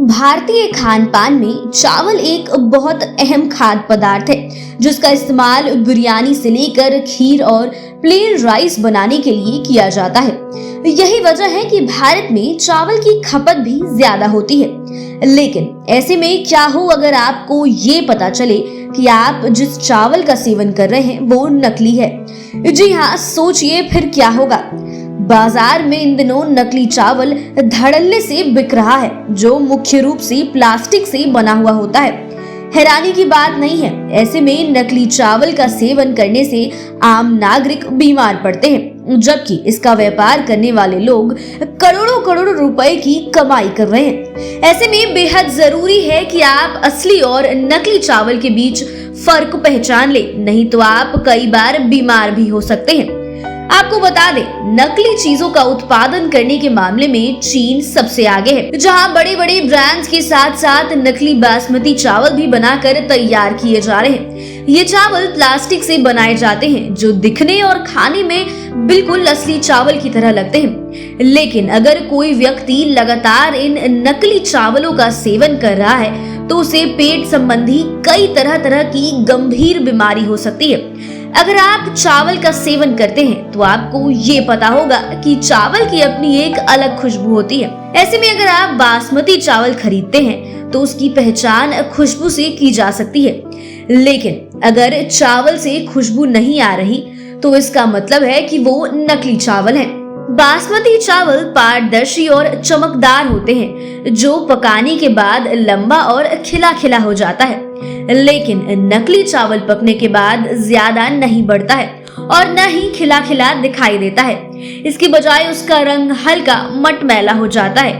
भारतीय खान पान में चावल एक बहुत अहम खाद्य पदार्थ है जिसका इस्तेमाल बिरयानी से लेकर खीर और प्लेन राइस बनाने के लिए किया जाता है। यही वजह है कि भारत में चावल की खपत भी ज्यादा होती है। लेकिन ऐसे में क्या हो अगर आपको ये पता चले कि आप जिस चावल का सेवन कर रहे हैं वो नकली है। जी हाँ, सोचिए फिर क्या होगा। बाजार में इन दिनों नकली चावल धड़ल्ले से बिक रहा है जो मुख्य रूप से प्लास्टिक से बना हुआ होता है। हैरानी की बात नहीं है, ऐसे में नकली चावल का सेवन करने से आम नागरिक बीमार पड़ते हैं, जबकि इसका व्यापार करने वाले लोग करोड़ों करोड़ों रुपए की कमाई कर रहे हैं। ऐसे में बेहद जरूरी है कि आप असली और नकली चावल के बीच फर्क पहचान ले, नहीं तो आप कई बार बीमार भी हो सकते हैं। आपको बता दें, नकली चीजों का उत्पादन करने के मामले में चीन सबसे आगे है, जहां बड़े बड़े ब्रांड्स के साथ साथ नकली बासमती चावल भी बनाकर तैयार किए जा रहे हैं। ये चावल प्लास्टिक से बनाए जाते हैं जो दिखने और खाने में बिल्कुल असली चावल की तरह लगते हैं। लेकिन अगर कोई व्यक्ति लगातार इन नकली चावलों का सेवन कर रहा है तो उसे पेट संबंधी कई तरह की गंभीर बीमारी हो सकती है। अगर आप चावल का सेवन करते हैं तो आपको ये पता होगा कि चावल की अपनी एक अलग खुशबू होती है। ऐसे में अगर आप बासमती चावल खरीदते हैं तो उसकी पहचान खुशबू से की जा सकती है। लेकिन अगर चावल से खुशबू नहीं आ रही तो इसका मतलब है कि वो नकली चावल है। बासमती चावल पारदर्शी और चमकदार होते हैं जो पकाने के बाद लंबा और खिला खिला हो जाता है। लेकिन नकली चावल पकने के बाद ज्यादा नहीं बढ़ता है और न ही खिला खिला दिखाई देता है। इसकी बजाय उसका रंग हल्का मटमैला हो जाता है।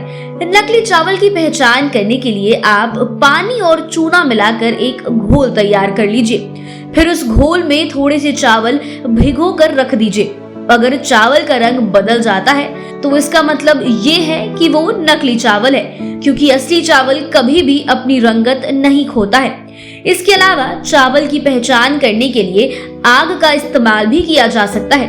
नकली चावल की पहचान करने के लिए आप पानी और चूना मिलाकर एक घोल तैयार कर लीजिए। फिर उस घोल में थोड़े से चावल भिगो कर रख दीजिए। अगर चावल का रंग बदल जाता है तो इसका मतलब ये है कि वो नकली चावल है, क्योंकि असली चावल कभी भी अपनी रंगत नहीं खोता है। इसके अलावा चावल की पहचान करने के लिए आग का इस्तेमाल भी किया जा सकता है,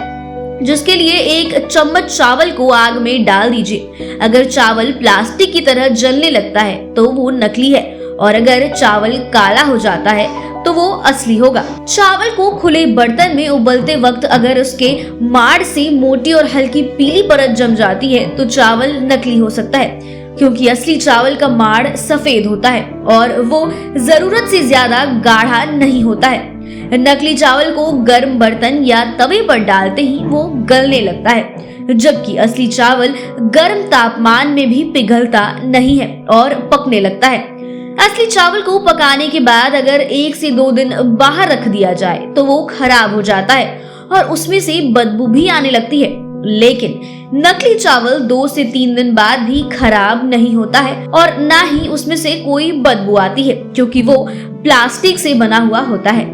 जिसके लिए एक चम्मच चावल को आग में डाल दीजिए। अगर चावल प्लास्टिक की तरह जलने लगता है तो वो नकली है, और अगर चावल काला हो जाता है तो वो असली होगा। चावल को खुले बर्तन में उबलते वक्त अगर उसके माड़ से मोटी और हल्की पीली परत जम जाती है तो चावल नकली हो सकता है, क्योंकि असली चावल का माड़ सफेद होता है और वो जरूरत से ज्यादा गाढ़ा नहीं होता है। नकली चावल को गर्म बर्तन या तवे पर डालते ही वो गलने लगता है, जबकि असली चावल गर्म तापमान में भी पिघलता नहीं है और पकने लगता है। असली चावल को पकाने के बाद अगर 1 से 2 दिन बाहर रख दिया जाए तो वो खराब हो जाता है और उसमें से बदबू भी आने लगती है। लेकिन नकली चावल 2 से 3 दिन बाद भी खराब नहीं होता है और ना ही उसमें से कोई बदबू आती है, क्योंकि वो प्लास्टिक से बना हुआ होता है।